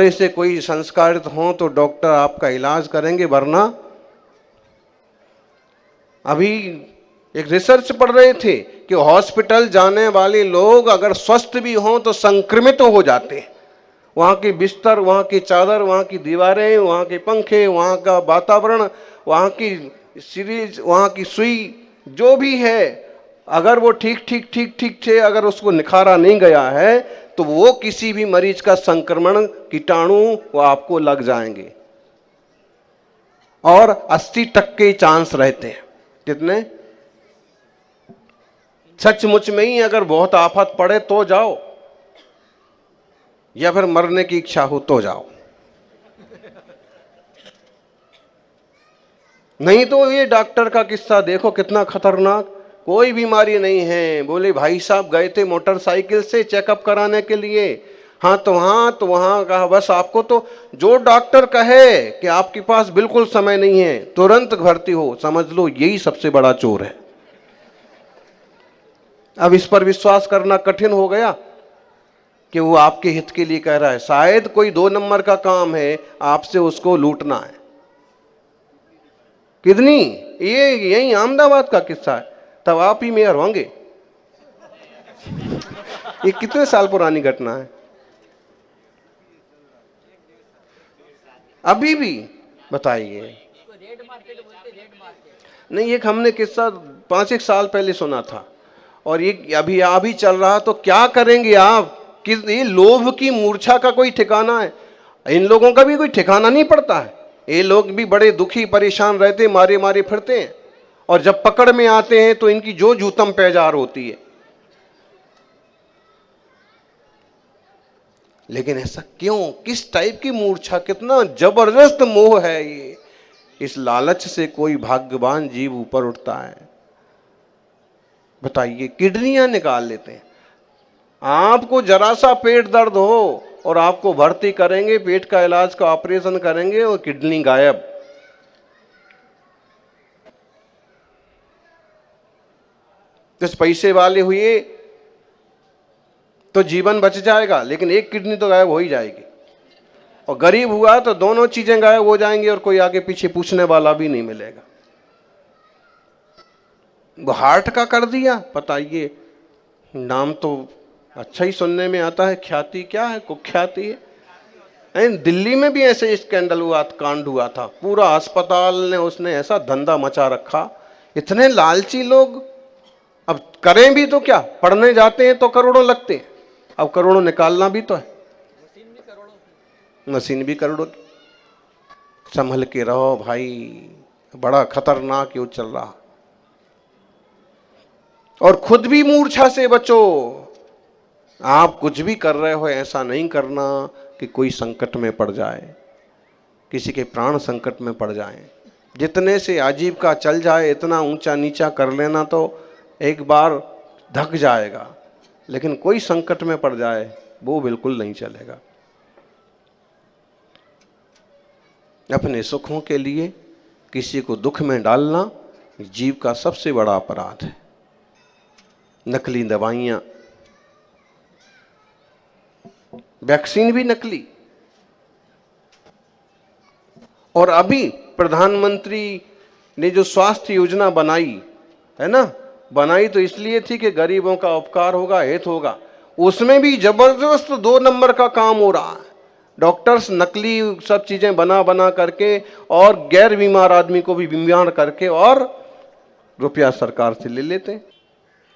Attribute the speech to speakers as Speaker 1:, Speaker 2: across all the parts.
Speaker 1: थोड़े से कोई संस्कारित हों तो डॉक्टर आपका इलाज करेंगे, वरना अभी एक रिसर्च पढ़ रहे थे कि हॉस्पिटल जाने वाले लोग अगर स्वस्थ भी हों तो संक्रमित हो जाते हैं। वहाँ के बिस्तर, वहाँ की चादर, वहाँ की दीवारें, वहाँ के पंखे, वहाँ का वातावरण, वहाँ की सीरीज, वहाँ की सुई, जो भी है, अगर वो ठीक से अगर उसको निखारा नहीं गया है तो वो किसी भी मरीज का संक्रमण, कीटाणु वो आपको लग जाएंगे। और 80% चांस रहते हैं। कितने? सचमुच में ही अगर बहुत आफत पड़े तो जाओ, या फिर मरने की इच्छा हो तो जाओ, नहीं तो ये डॉक्टर का किस्सा देखो कितना खतरनाक। कोई बीमारी नहीं है, बोले भाई साहब गए थे मोटरसाइकिल से चेकअप कराने के लिए, हाँ तो वहां कहा बस आपको तो जो डॉक्टर कहे कि आपके पास बिल्कुल समय नहीं है तुरंत भर्ती हो, समझ लो यही सबसे बड़ा चोर है। अब इस पर विश्वास करना कठिन हो गया कि वो आपके हित के लिए कह रहा है। शायद कोई 2 नंबर का काम है, आपसे उसको लूटना है। कितनी ये यही अहमदाबाद का किस्सा है, तब आप ही मेयर होंगे। ये कितने साल पुरानी घटना है, अभी भी बताइए। नहीं, एक हमने किस्सा 5-1 साल पहले सुना था और ये अभी चल रहा। तो क्या करेंगे आप कि ये लोभ की मूर्छा का कोई ठिकाना है? इन लोगों का भी कोई ठिकाना नहीं पड़ता है। ये लोग भी बड़े दुखी परेशान रहते, मारे मारे फिरते हैं, और जब पकड़ में आते हैं तो इनकी जो जूतम पैजार होती है। लेकिन ऐसा क्यों? किस टाइप की मूर्छा, कितना जबरदस्त मोह है ये। इस लालच से कोई भाग्यवान जीव ऊपर उठता है। बताइए, किडनियां निकाल लेते हैं। आपको जरा सा पेट दर्द हो और आपको भर्ती करेंगे, पेट का इलाज का ऑपरेशन करेंगे और किडनी गायब। जिस पैसे वाले हुए तो जीवन बच जाएगा, लेकिन एक किडनी तो गायब हो ही जाएगी। और गरीब हुआ तो दोनों चीजें गायब हो जाएंगी और कोई आगे पीछे पूछने वाला भी नहीं मिलेगा। वो हार्ट का कर दिया, बताइए, नाम तो अच्छा ही सुनने में आता है, ख्याति क्या है, कुख्याति है। दिल्ली में भी ऐसे स्कैंडल हुआ, कांड हुआ था, पूरा अस्पताल ने उसने ऐसा धंधा मचा रखा। इतने लालची लोग। अब करें भी तो क्या, पढ़ने जाते हैं तो करोड़ों लगते हैं, अब करोड़ों निकालना भी तो है, मशीन भी करोड़ों की। संभल के रहो भाई, बड़ा खतरनाक युद्ध चल रहा। और खुद भी मूर्छा से बचो। आप कुछ भी कर रहे हो, ऐसा नहीं करना कि कोई संकट में पड़ जाए, किसी के प्राण संकट में पड़ जाए। जितने से आजीविका चल जाए इतना ऊंचा नीचा कर लेना तो एक बार धक जाएगा, लेकिन कोई संकट में पड़ जाए वो बिल्कुल नहीं चलेगा। अपने सुखों के लिए किसी को दुख में डालना जीव का सबसे बड़ा अपराध है। नकली दवाइयां, वैक्सीन भी नकली। और अभी प्रधानमंत्री ने जो स्वास्थ्य योजना बनाई है ना, बनाई तो इसलिए थी कि गरीबों का उपकार होगा, हित होगा। उसमें भी जबरदस्त 2 नंबर का काम हो रहा है। डॉक्टर्स नकली सब चीजें बना बना करके और गैर बीमार आदमी को भी बीमार करके और रुपया सरकार से ले लेते हैं।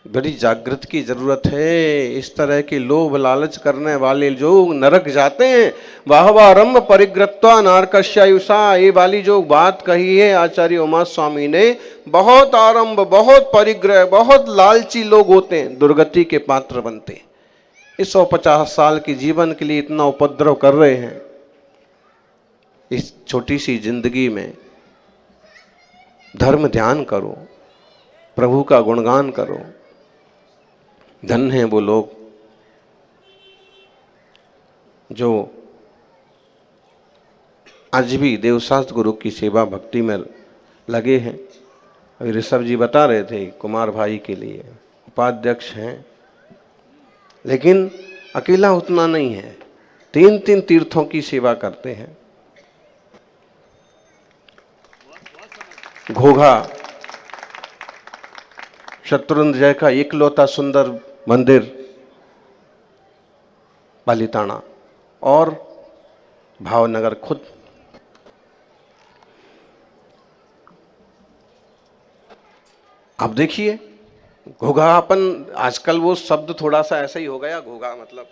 Speaker 1: बड़ी जागृति की जरूरत है। इस तरह के लोभ लालच करने वाले जो नरक जाते हैं। बाहवारंभ परिग्रत्वा नारकस्यायुषा, ये वाली जो बात कही है आचार्य उमा स्वामी ने, बहुत आरंभ, बहुत परिग्रह, बहुत लालची लोग होते हैं, दुर्गति के पात्र बनते हैं। इस 150 साल के जीवन के लिए इतना उपद्रव कर रहे हैं। इस छोटी सी जिंदगी में धर्म ध्यान करो, प्रभु का गुणगान करो। धन्य हैं वो लोग जो आज भी देवशास्त्र गुरु की सेवा भक्ति में लगे हैं। अभी ऋषभ जी बता रहे थे, कुमार भाई के लिए उपाध्यक्ष हैं, लेकिन अकेला उतना नहीं है, 3 तीर्थों की सेवा करते हैं। घोघा शत्रुंजय का इकलौता सुंदर मंदिर पालीताना और भावनगर खुद। अब देखिए घोघा, अपन आजकल वो शब्द थोड़ा सा ऐसा ही हो गया घोघा मतलब,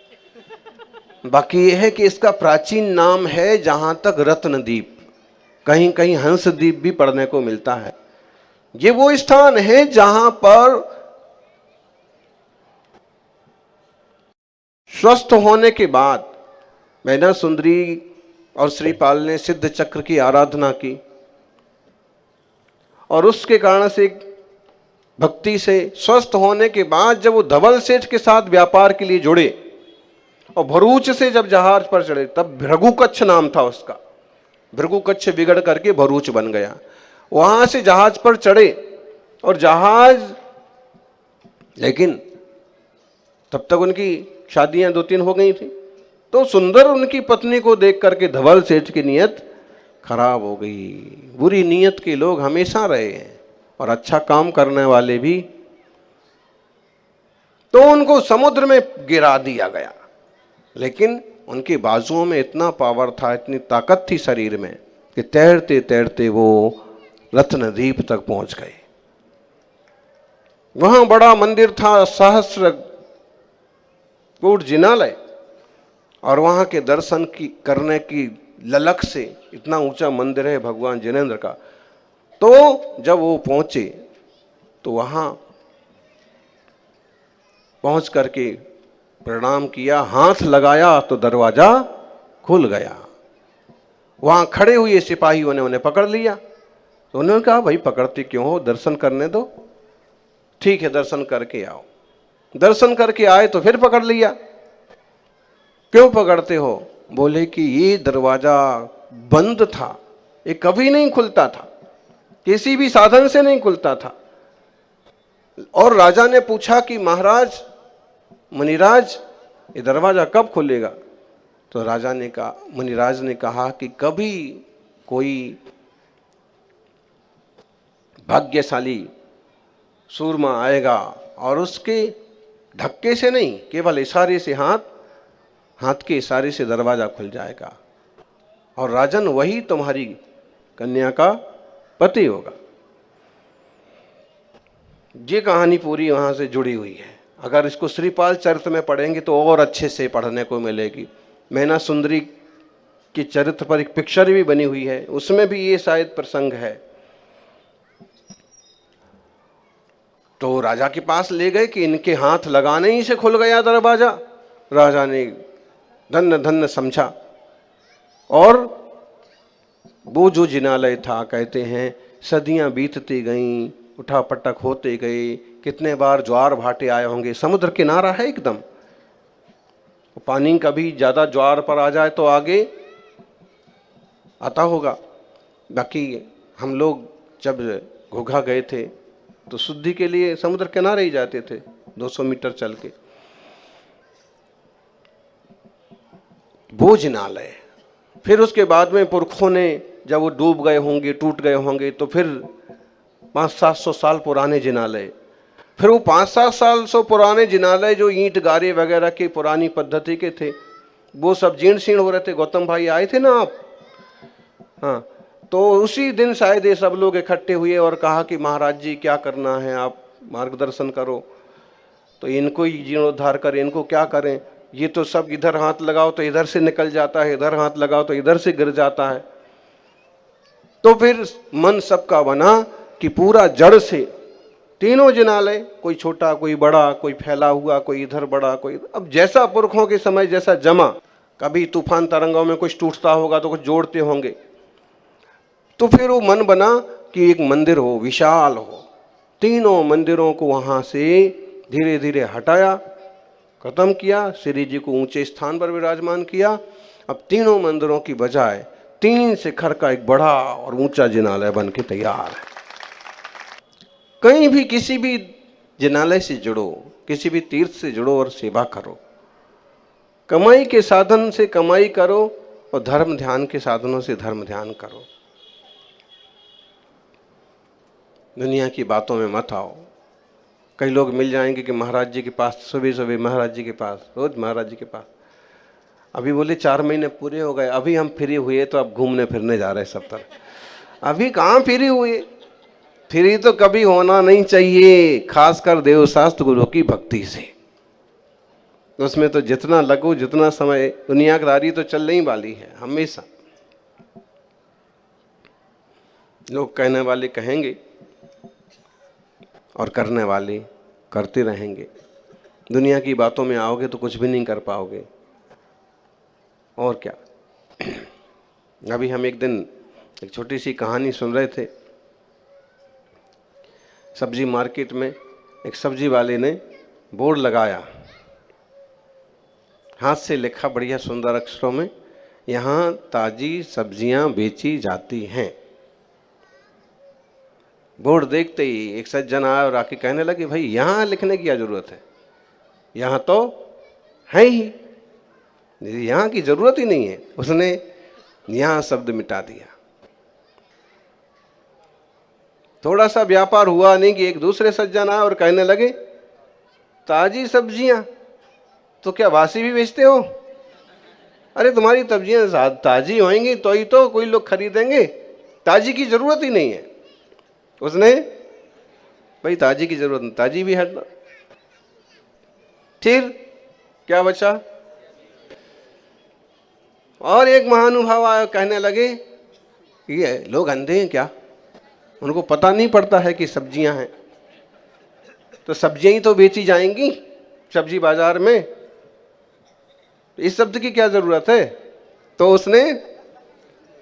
Speaker 1: बाकी ये है कि इसका प्राचीन नाम है जहां तक रत्नदीप, कहीं कहीं हंसदीप भी पढ़ने को मिलता है। ये वो स्थान है जहां पर स्वस्थ होने के बाद मैना सुंदरी और श्रीपाल ने सिद्ध चक्र की आराधना की और उसके कारण से भक्ति से स्वस्थ होने के बाद जब वो धवल सेठ के साथ व्यापार के लिए जुड़े और भरूच से जब जहाज पर चढ़े, तब भृगुकच्छ नाम था उसका, भृगुकच्छ बिगड़ करके भरूच बन गया। वहां से जहाज पर चढ़े और जहाज, लेकिन तब तक उनकी शादियां 2-3 हो गई थी, तो सुंदर उनकी पत्नी को देख करके धवल सेठ की नीयत खराब हो गई। बुरी नीयत के लोग हमेशा रहे हैं और अच्छा काम करने वाले भी, तो उनको समुद्र में गिरा दिया गया। लेकिन उनके बाजुओं में इतना पावर था, इतनी ताकत थी शरीर में कि तैरते तैरते वो रत्नद्वीप तक पहुंच गए। वहां बड़ा मंदिर था, सहस्र कूट जिनालय, और वहां के दर्शन की करने की ललक से, इतना ऊंचा मंदिर है भगवान जिनेंद्र का। तो जब वो पहुंचे तो वहां पहुंच करके प्रणाम किया, हाथ लगाया तो दरवाजा खुल गया। वहां खड़े हुए सिपाहियों ने उन्हें पकड़ लिया, तो उन्होंने कहा भाई पकड़ते क्यों हो, दर्शन करने दो। ठीक है दर्शन करके आओ। दर्शन करके आए तो फिर पकड़ लिया, क्यों पकड़ते हो? बोले कि ये दरवाजा बंद था, ये कभी नहीं खुलता था, किसी भी साधन से नहीं खुलता था। और राजा ने पूछा कि महाराज मुनिराज ये दरवाजा कब खुलेगा? तो राजा ने कहा, मुनिराज ने कहा कि कभी कोई भाग्यशाली सूरमा आएगा और उसके धक्के से नहीं, केवल इशारे से, हाथ के इशारे से दरवाजा खुल जाएगा और राजन वही तुम्हारी कन्या का पति होगा। ये कहानी पूरी वहां से जुड़ी हुई है। अगर इसको श्रीपाल चरित्र में पढ़ेंगे तो और अच्छे से पढ़ने को मिलेगी। मैना सुंदरी के चरित्र पर एक पिक्चर भी बनी हुई है, उसमें भी ये शायद प्रसंग है। तो राजा के पास ले गए कि इनके हाथ लगाने ही से खुल गया दरवाजा। राजा ने धन्य धन्य समझा और वो जो जिनालय था, कहते हैं सदियां बीतती गईं, उठा पटक होते गए, कितने बार ज्वार भाटे आए होंगे। समुद्र किनारा है एकदम, पानी कभी ज्यादा ज्वार पर आ जाए तो आगे आता होगा। बाकी हम लोग जब घोघा गए थे तो शुद्धि के लिए समुद्र किनारे ही जाते थे, 200 मीटर चल के। वो जिनालय, फिर उसके बाद में पुरखों ने जब वो डूब गए होंगे, टूट गए होंगे, तो फिर 500-700 साल पुराने जिनालय, फिर वो 500-700 पुराने जिनालय जो ईंट गारे वगैरह की पुरानी पद्धति के थे, वो सब जीर्ण शीर्ण हो रहे थे। गौतम भाई आए थे ना आप, हाँ, तो उसी दिन शायद ये सब लोग इकट्ठे हुए और कहा कि महाराज जी क्या करना है, आप मार्गदर्शन करो। तो इनको ही जीर्णोद्धार करें, इनको क्या करें, ये तो सब इधर हाथ लगाओ तो इधर से निकल जाता है, इधर हाथ लगाओ तो इधर से गिर जाता है। तो फिर मन सबका बना कि पूरा जड़ से तीनों जिनालय, कोई छोटा कोई बड़ा, कोई फैला हुआ, कोई इधर बड़ा, कोई, अब जैसा पुरखों के समय जैसा जमा, कभी तूफान तरंगों में कुछ टूटता होगा तो कुछ जोड़ते होंगे। तो फिर वो मन बना कि एक मंदिर हो, विशाल हो। तीनों मंदिरों को वहां से धीरे धीरे हटाया, खत्म किया, श्री जी को ऊंचे स्थान पर विराजमान किया। अब तीनों मंदिरों की बजाय 3 शिखर का एक बड़ा और ऊंचा जिनालय बन के तैयार है। कहीं भी किसी भी जिनालय से जुड़ो, किसी भी तीर्थ से जुड़ो और सेवा करो, कमाई के साधन से कमाई करो और धर्म ध्यान के साधनों से धर्म ध्यान करो। दुनिया की बातों में मत आओ। कई लोग मिल जाएंगे कि महाराज जी के पास, सुबह सुबह महाराज जी के पास, रोज महाराज जी के पास। अभी बोले 4 महीने पूरे हो गए, अभी हम फ्री हुए तो अब घूमने फिरने जा रहे हैं सब तरफ। अभी कहाँ फ्री हुए? फ्री तो कभी होना नहीं चाहिए, खासकर देवशास्त्र गुरु की भक्ति से। उसमें तो जितना लगो, जितना समय, दुनियादारी तो चलने ही वाली है हमेशा। लोग कहने वाले कहेंगे और करने वाले करते रहेंगे। दुनिया की बातों में आओगे तो कुछ भी नहीं कर पाओगे। और क्या। अभी हम एक दिन एक छोटी सी कहानी सुन रहे थे। सब्जी मार्केट में एक सब्जी वाले ने बोर्ड लगाया, हाथ से लिखा बढ़िया सुंदर अक्षरों में, यहाँ ताजी सब्जियां बेची जाती हैं। बोर्ड देखते ही एक सज्जन आया और आके कहने लगे, भाई यहाँ लिखने की क्या जरूरत है, यहाँ तो है ही, यहाँ की जरूरत ही नहीं है। उसने यहाँ शब्द मिटा दिया। थोड़ा सा व्यापार हुआ नहीं कि एक दूसरे सज्जन आए और कहने लगे, ताजी सब्जियां तो क्या वासी भी बेचते हो? अरे तुम्हारी सब्जियां ताजी होंगी तो ही तो कोई लोग खरीदेंगे, ताजी की जरूरत ही नहीं है। उसने, भाई ताजी की जरूरत नहीं, ताजी भी हटना। फिर क्या बचा? और एक महानुभाव आया, कहने लगे, ये लोग अंधे हैं क्या, उनको पता नहीं पड़ता है कि सब्जियां हैं, तो सब्जियां ही तो बेची जाएंगी सब्जी बाजार में, इस शब्द की क्या जरूरत है? तो उसने,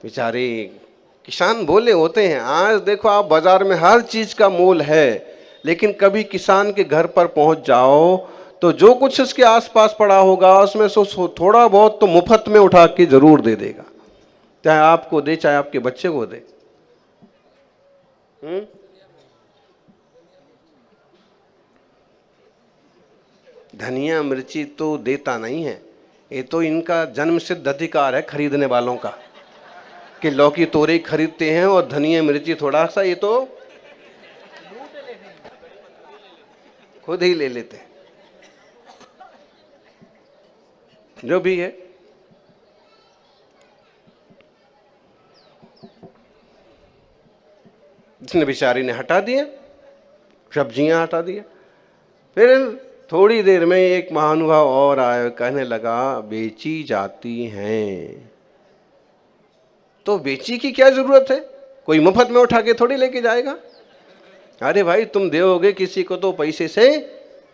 Speaker 1: बेचारे किसान बोले होते हैं। आज देखो आप बाजार में हर चीज का मोल है, लेकिन कभी किसान के घर पर पहुंच जाओ तो जो कुछ उसके आसपास पड़ा होगा उसमें से थोड़ा बहुत तो मुफ्त में उठा के जरूर दे देगा, चाहे आपको दे चाहे आपके बच्चे को दे। धनिया मिर्ची तो देता नहीं है, ये तो इनका जन्म सिद्ध अधिकार है खरीदने वालों का, कि लौकी तोरई खरीदते हैं और धनिया मिर्ची थोड़ा सा ये तो खुद ही ले लेते हैं। जो भी है, इसने बेचारी ने हटा दिया, सब्जियां हटा दिया। फिर थोड़ी देर में एक महानुभाव और आया, कहने लगा, बेची जाती हैं। तो बेची की क्या जरूरत है, कोई मुफ्त में उठा के थोड़ी लेके जाएगा। अरे भाई तुम दोगे किसी को तो पैसे से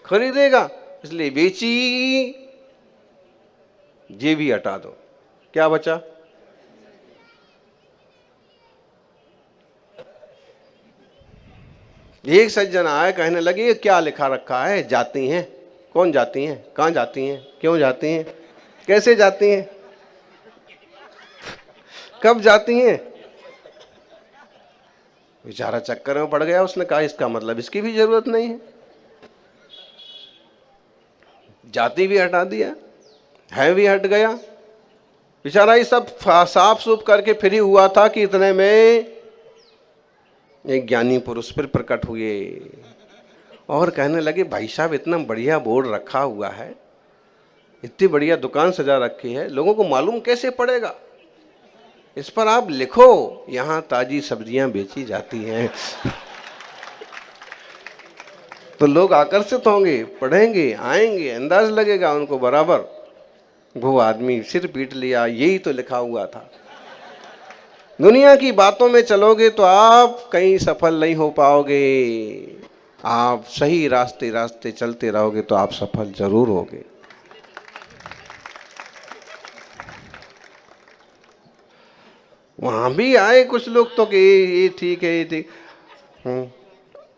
Speaker 1: खरीदेगा, इसलिए बेची, ये भी हटा दो। क्या बचा? एक सज्जन आए, कहने लगे, ये क्या लिखा रखा है, जाती हैं? कौन जाती हैं, कहाँ जाती हैं, क्यों जाती हैं, कैसे जाती हैं, कब जाती हैं? बेचारा चक्कर में पड़ गया। उसने कहा, इसका मतलब इसकी भी जरूरत नहीं है, जाति भी हटा दिया, है भी हट गया। बेचारा ये सब साफ सूफ करके फ्री हुआ था कि इतने में एक ज्ञानी पुरुष फिर प्रकट हुए और कहने लगे, भाई साहब इतना बढ़िया बोर्ड रखा हुआ है, इतनी बढ़िया दुकान सजा रखी है, लोगों को मालूम कैसे पड़ेगा? इस पर आप लिखो, यहाँ ताजी सब्जियां बेची जाती हैं। तो लोग आकर्षित होंगे, पढ़ेंगे, आएंगे, अंदाज लगेगा उनको बराबर। वो आदमी सिर पीट लिया, यही तो लिखा हुआ था। दुनिया की बातों में चलोगे तो आप कहीं सफल नहीं हो पाओगे। आप सही रास्ते चलते रहोगे तो आप सफल जरूर होगे। वहां भी आए कुछ लोग तो कि ये ठीक है, ये ठीक।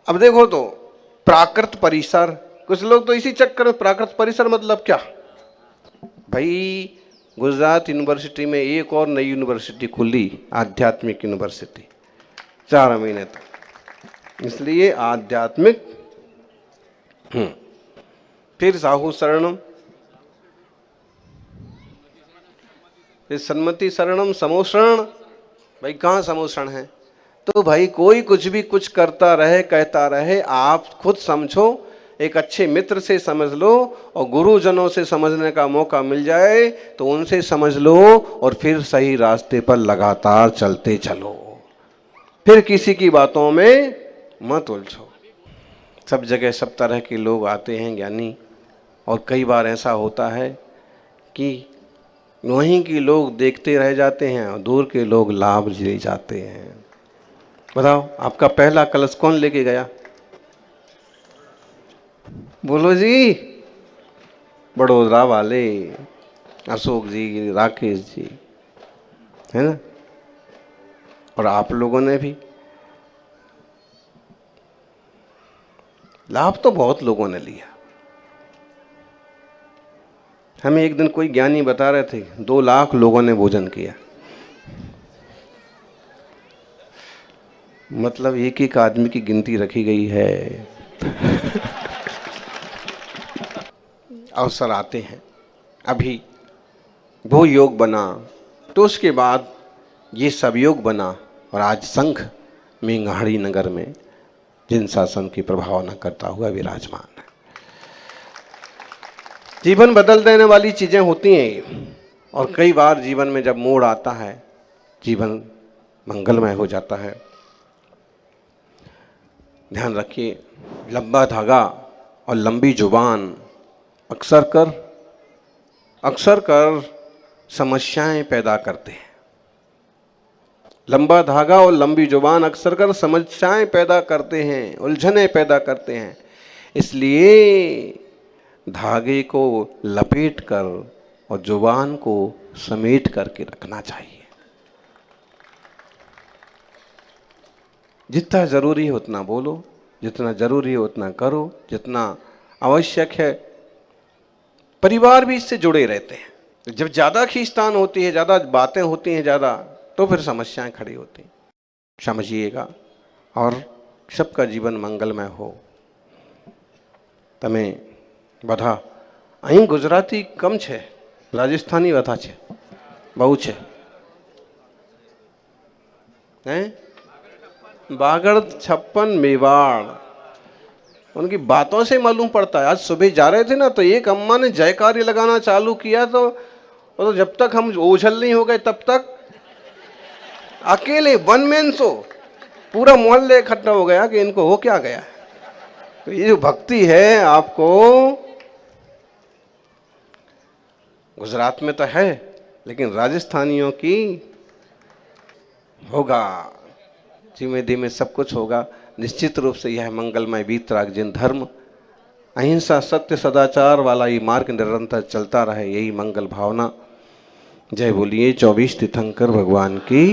Speaker 1: अब देखो तो प्राकृत परिसर, कुछ लोग तो इसी चक्कर में, प्राकृत परिसर मतलब क्या भाई, गुजरात यूनिवर्सिटी में एक और नई यूनिवर्सिटी खुली, आध्यात्मिक यूनिवर्सिटी, 4 महीने तक, इसलिए आध्यात्मिक। फिर साहू शरणम, ये सन्मति शरणम समोषण, भाई कहाँ समोषण है? तो भाई कोई कुछ भी कुछ करता रहे, कहता रहे, आप खुद समझो, एक अच्छे मित्र से समझ लो, और गुरुजनों से समझने का मौका मिल जाए तो उनसे समझ लो, और फिर सही रास्ते पर लगातार चलते चलो, फिर किसी की बातों में मत उलझो। सब जगह सब तरह के लोग आते हैं ज्ञानी, और कई बार ऐसा होता है कि वहीं के लोग देखते रह जाते हैं और दूर के लोग लाभ ले जाते हैं। बताओ, आपका पहला कलश कौन लेके गया? बोलो जी। बड़ोदरा वाले अशोक जी, राकेश जी, है ना? और आप लोगों ने भी लाभ तो बहुत लोगों ने लिया। हमें एक दिन कोई ज्ञानी बता रहे थे 2 लाख लोगों ने भोजन किया। मतलब एक एक आदमी की गिनती रखी गई है। अवसर आते हैं, अभी वो योग बना तो उसके बाद ये सब योग बना, और आज संघ मेंघाड़ी नगर में जिन शासन की प्रभावना करता हुआ विराजमान है। जीवन बदल देने वाली चीजें होती हैं ये, और कई बार जीवन में जब मोड़ आता है, जीवन मंगलमय हो जाता है। ध्यान रखिए, लंबा धागा और लंबी जुबान अक्सर कर समस्याएं पैदा करते हैं। लंबा धागा और लंबी जुबान अक्सर कर समस्याएं पैदा करते हैं, उलझनें पैदा करते हैं। इसलिए धागे को लपेट कर और जुबान को समेट करके रखना चाहिए। जितना जरूरी है उतना बोलो, जितना जरूरी है उतना करो, जितना आवश्यक है। परिवार भी इससे जुड़े रहते हैं। जब ज्यादा खींचतान होती है, ज्यादा बातें होती हैं ज्यादा, तो फिर समस्याएं खड़ी होती हैं। समझिएगा, और सबका जीवन मंगलमय हो। तमें बधा અહીં ગુજરાતી કમ છે, રાજસ્થાની બધા છે, બહુ છે, हैं? बागड़ छप्पन मेवाड़, उनकी बातों से मालूम पड़ता है। आज सुबह जा रहे थे ना, तो एक अम्मा ने जयकारी लगाना चालू किया, तो जब तक हम ओझल नहीं हो गए तब तक अकेले वन मैन शो, पूरा मोहल्ले इकट्ठा हो गया कि इनको हो क्या गया। तो ये जो भक्ति है, आपको गुजरात में तो है, लेकिन राजस्थानियों की होगा, धीमे धीमे सब कुछ होगा। निश्चित रूप से यह मंगलमय वीतराग जिन धर्म, अहिंसा, सत्य, सदाचार वाला ये मार्ग निरंतर चलता रहे, यही मंगल भावना। जय बोलिए 24 तीर्थंकर भगवान की।